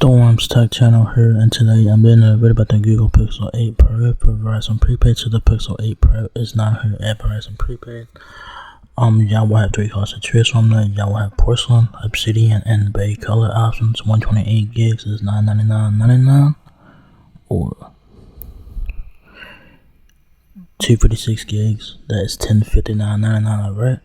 Storm's Tech Channel here, and today I'm doing a video about the Google Pixel 8 Pro for Verizon Prepaid. So the Pixel 8 Pro is now here at Verizon Prepaid. Y'all will have three colors to choose from. Y'all will have porcelain, obsidian, and bay color options. 128 gigs is $999.99, or 256 gigs, that's $1059.99, alright?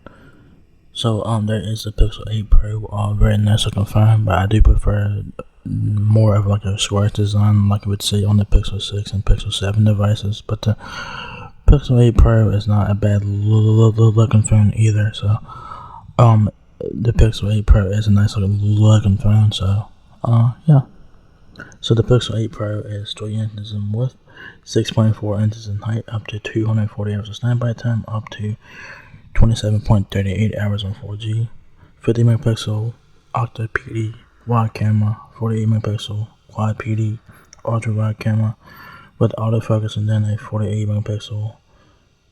So there is the Pixel 8 Pro, very nice looking phone, but I do prefer more of like a square design like you would see on the Pixel 6 and Pixel 7 devices. But the Pixel 8 Pro is not a bad looking phone either. So the Pixel 8 Pro is a nice looking phone. So yeah. So the Pixel 8 Pro is 3 inches in width, 6.4 inches in height, up to 240 hours of standby time, up to 27.38 hours on 4G, 50 megapixel octa PD wide camera, 48 megapixel quad PD ultra wide camera with autofocus, and then a 48 megapixel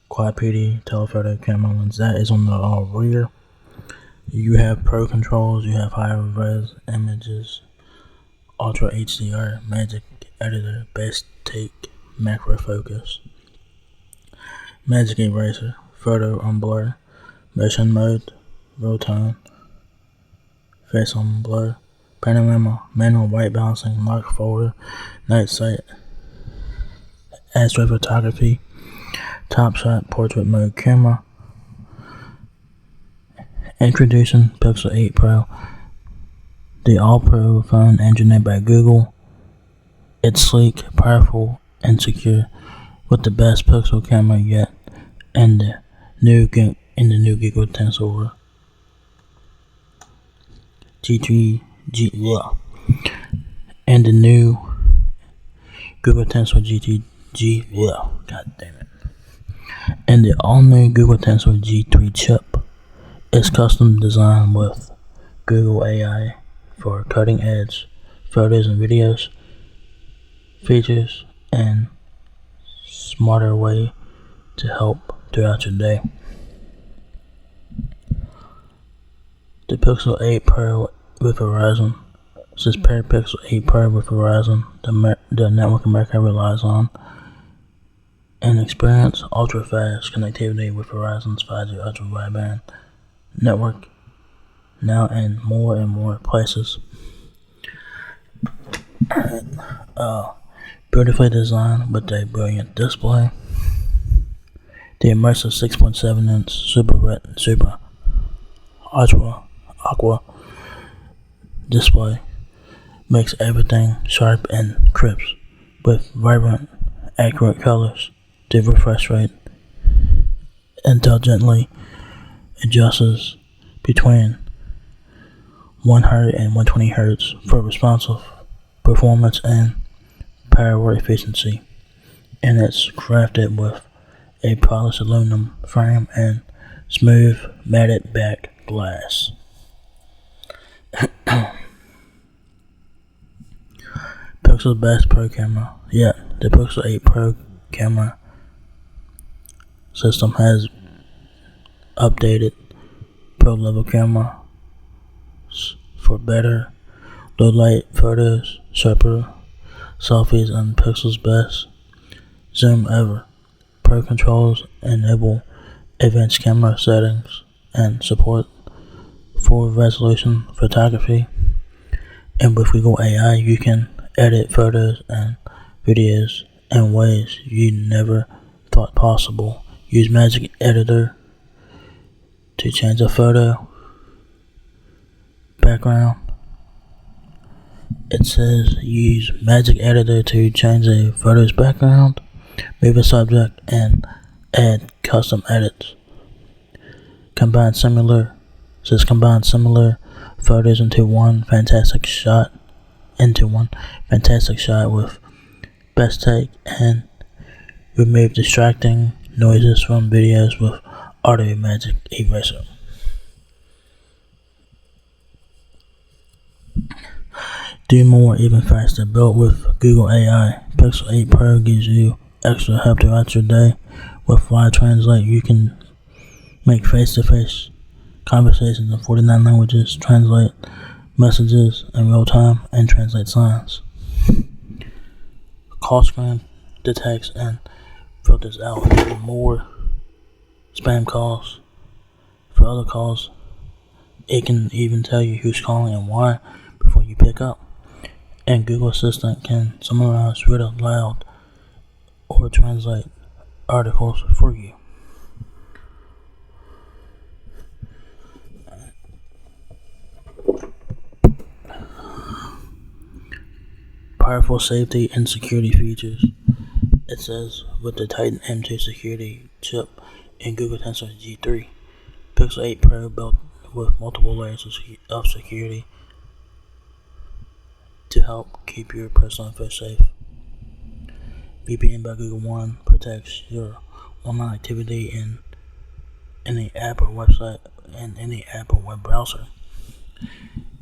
quad PD telephoto camera lens. That is on the rear. You have pro controls, you have higher res images, ultra HDR, magic editor, best take, macro focus, magic eraser, photo unblur, motion mode, roll tone, face on blur, panorama, manual white balancing, lock folder, night sight, astrophotography, top shot, portrait mode camera. Introducing Pixel 8 Pro, the all-pro phone engineered by Google. It's sleek, powerful, and secure, with the best Pixel camera yet, and the new Google Tensor and the new Google Tensor God damn it. And the all-new Google Tensor G3 chip is custom designed with Google AI for cutting-edge photos and videos, features, and smarter way to help throughout your day. The Pixel 8 Pro with Verizon. This pair Pixel 8 Pro with Verizon, the network America relies on, and experience ultra-fast connectivity with Verizon's 5G ultra wideband network now in more and more places. Beautifully designed with a brilliant display. The immersive 6.7-inch super ultra aqua display makes everything sharp and crisp, with vibrant, accurate colors. The refresh rate intelligently adjusts between 100 and 120 Hz for responsive performance and power efficiency, and it's crafted with a polished aluminum frame and smooth matted back glass. Pixel's best Pro camera yet. The Pixel 8 Pro camera system has updated pro level camera for better low light photos, sharper selfies, and Pixel's best zoom ever. Pro controls enable advanced camera settings and support full resolution photography, and with Google AI you can edit photos and videos in ways you never thought possible. Use Magic Editor to change a photo background. It says use Magic Editor to change a photo's background, move a subject, and add custom edits. Combine similar photos into one fantastic shot with best take, and remove distracting noises from videos with auto magic eraser. Do more even faster. Built with Google AI, Pixel 8 Pro gives you extra help throughout your day. With Live Translate, you can make face-to-face conversations in 49 languages, translate messages in real time and translate signs. Call screen detects and filters out even more spam calls. For other calls, it can even tell you who's calling and why before you pick up. And Google Assistant can summarize, read out loud, or translate articles for you. Powerful safety and security features. It says with the Titan M2 security chip and Google Tensor G3, Pixel 8 Pro built with multiple layers of security to help keep your personal info safe. VPN by Google One protects your online activity in any app or website and any app or web browser.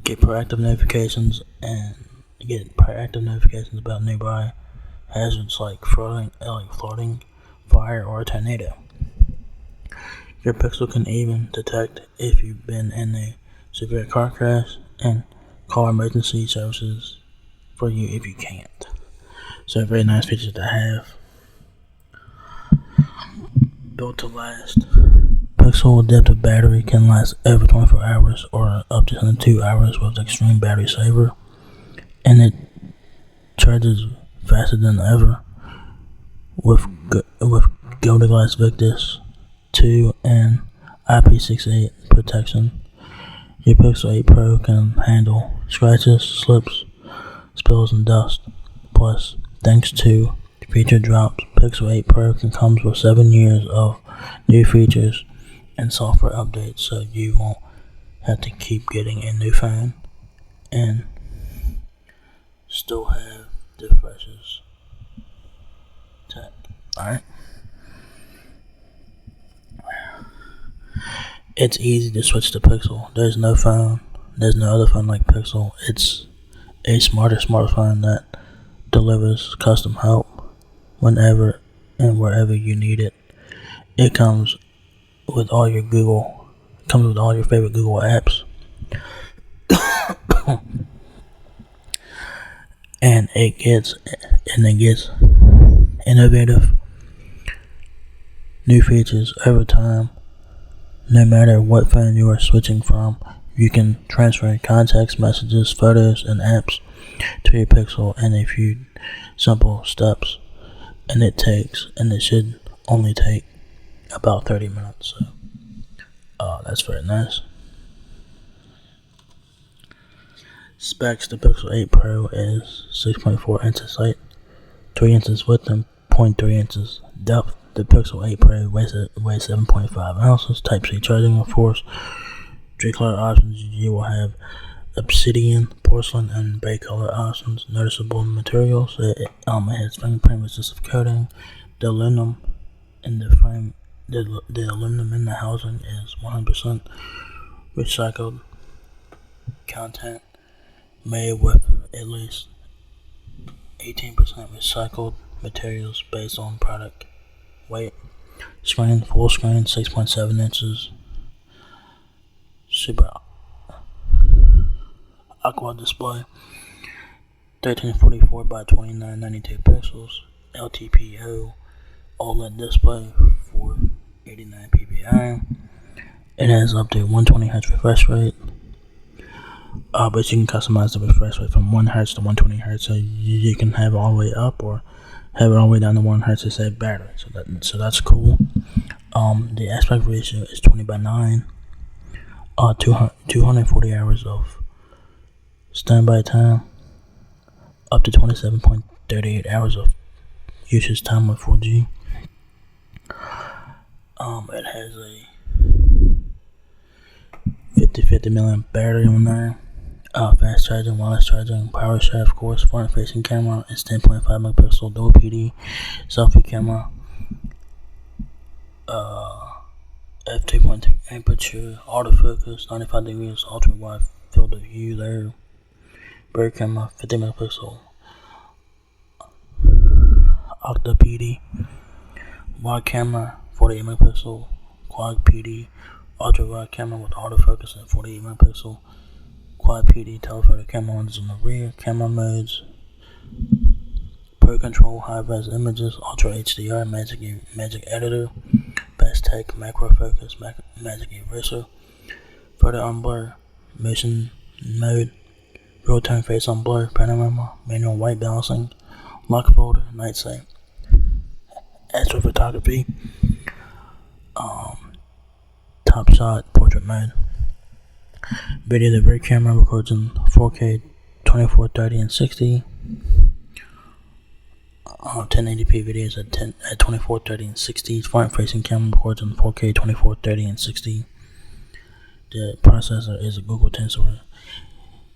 Get proactive notifications about nearby hazards like flooding, fire, or a tornado. Your Pixel can even detect if you've been in a severe car crash and call emergency services for you if you can't. So very nice features to have. Built to last. Pixel adaptive battery can last over 24 hours or up to 72 hours with extreme battery saver, and it charges faster than ever with Golden Glass Victus 2 and IP68 protection. Your Pixel 8 Pro can handle scratches, slips, spills, and dust. Plus, thanks to feature drops, Pixel 8 Pro comes with 7 years of new features and software updates, so you won't have to keep getting a new phone and still have the freshest tech. Alright? It's easy to switch to Pixel. There's no other phone like Pixel. It's a smarter smartphone that delivers custom help whenever and wherever you need it. It comes with all your favorite Google apps. and it gets innovative new features every time. No matter what phone you are switching from, you can transfer contacts, messages, photos, and apps to your Pixel in a few simple steps, and it should only take about 30 minutes. So, that's very nice. Specs: the Pixel 8 Pro is 6.4 inches height, 3 inches width, and 0.3 inches depth. The Pixel 8 Pro weighs 7.5 ounces. Type-C charging, of course. 3 color options. You will have obsidian, porcelain, and bay color options. Noticeable materials. It has fingerprint resistive coating. The aluminum in the frame, the aluminum in the housing is 100% recycled content, made with at least 18% recycled materials based on product weight. Screen, full screen, 6.7 inches. Super aqua display, 1344 by 2992 pixels. LTPO OLED display, 489 ppi. It has up to 120Hz refresh rate. But you can customize the refresh rate from 1Hz to 120Hz, so you can have it all the way up or have it all the way down to 1Hz to save battery. So that's cool. The aspect ratio is 20:9. 240 hours of standby time, up to 27.38 hours of usage time with 4G. It has a 50 milliamp battery on there. Fast charging, wireless charging, power share, of course, front-facing camera is 10.5 megapixel dual PD, selfie camera, f2.2 aperture, autofocus, 95 degrees, ultra wide field of view there, bird camera, 50 megapixel, octa PD, wide camera, 48 megapixel, quad PD, ultra wide camera with autofocus at 48 megapixel, quad PD telephoto camera lenses on the rear, camera modes, Pro Control, high-res images, Ultra HDR, Magic Editor, Best Take, Macro Focus, Magic Eraser, Photo on Blur, Motion Mode, Real-Time Face on Blur, Panorama, Manual White Balancing, Lock Folder, Night Sight, Astrophotography, Top Shot, Portrait Mode. Video, the rear camera records in 4K 2430 and 60. 1080p videos at 2430 and 60. Front facing camera records in 4K 2430 and 60. The processor is a Google Tensor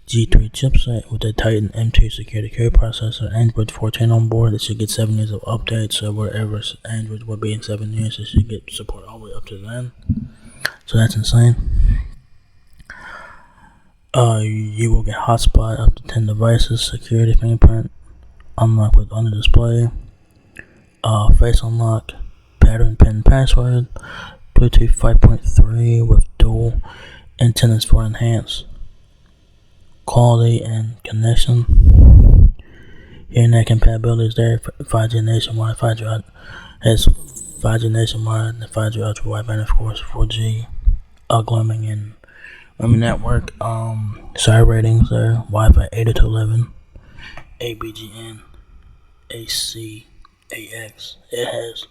G3 chipset with a Titan M2 security code processor, Android 14 on board. It should get 7 years of updates, so wherever Android will be in 7 years, it should get support all the way up to then. So that's insane. You will get hotspot up to 10 devices, security fingerprint, unlock with under display, face unlock, pattern pin password, Bluetooth 5.3 with dual antennas for enhanced quality and connection. Internet compatibility is there. 5G nationwide, 5G has 5G nationwide, and 5G ultra wideband, of course, 4G, gloaming and roaming network. Side ratings there: Wi-Fi 8 to 11, ABGN, AC, AX. It has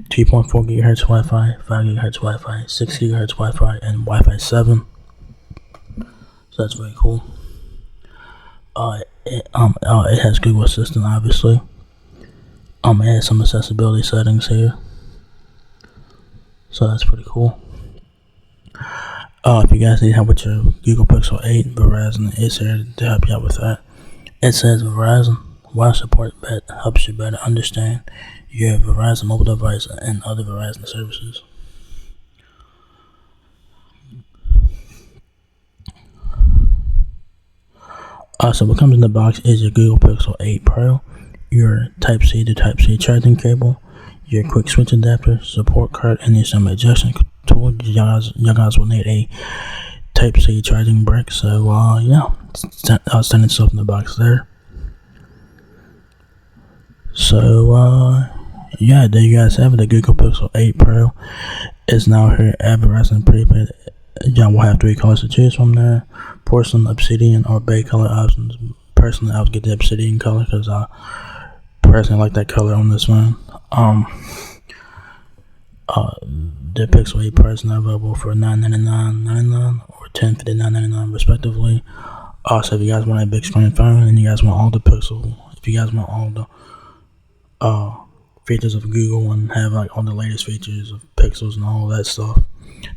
2.4 GHz Wi-Fi, 5 GHz Wi-Fi, 6 GHz Wi-Fi, and Wi-Fi 7. So that's very cool. It has Google Assistant, obviously. It has some accessibility settings here, so that's pretty cool. If you guys need help with your Google Pixel 8, Verizon is here to help you out with that. It says Verizon Wireless Support that helps you better understand your Verizon mobile device and other Verizon services. So what comes in the box is your Google Pixel 8 Pro, your Type-C to Type-C charging cable, your quick switch adapter, support card, and your some ejection tool. You guys will need a Type-C charging brick. So yeah, outstanding stuff in the box there. So yeah, there you guys have it. The Google Pixel 8 Pro is now here at Verizon Prepaid. Y'all will have 3 colors to choose from there: porcelain, obsidian, or bay color options. Personally, I would get the obsidian color because I personally like that color on this one. The Pixel 8 Pro is now available for $999.99 or $1059.99 respectively. Also, if you guys want a big screen phone and you guys want all the Pixel, if you guys want all the features of Google and have like all the latest features of Pixels and all that stuff,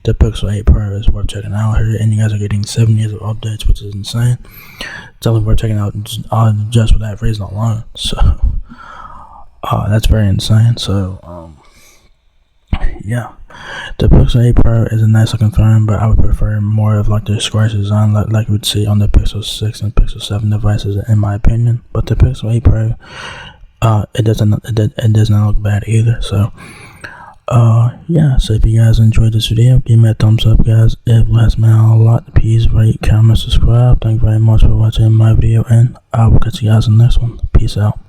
the Pixel 8 Pro is worth checking out here, and you guys are getting 7 years of updates, which is insane. It's definitely worth checking out just for that reason alone. So that's very insane. So yeah, the Pixel 8 Pro is a nice looking phone, but I would prefer more of like the square design like you would see on the Pixel 6 and Pixel 7 devices, in my opinion. But the Pixel 8 Pro, it does not look bad either. So yeah, so if you guys enjoyed this video, give me a thumbs up, guys. It helps me out a lot. Please rate, comment, subscribe. Thank you very much for watching my video, and I will catch you guys in the next one. Peace out.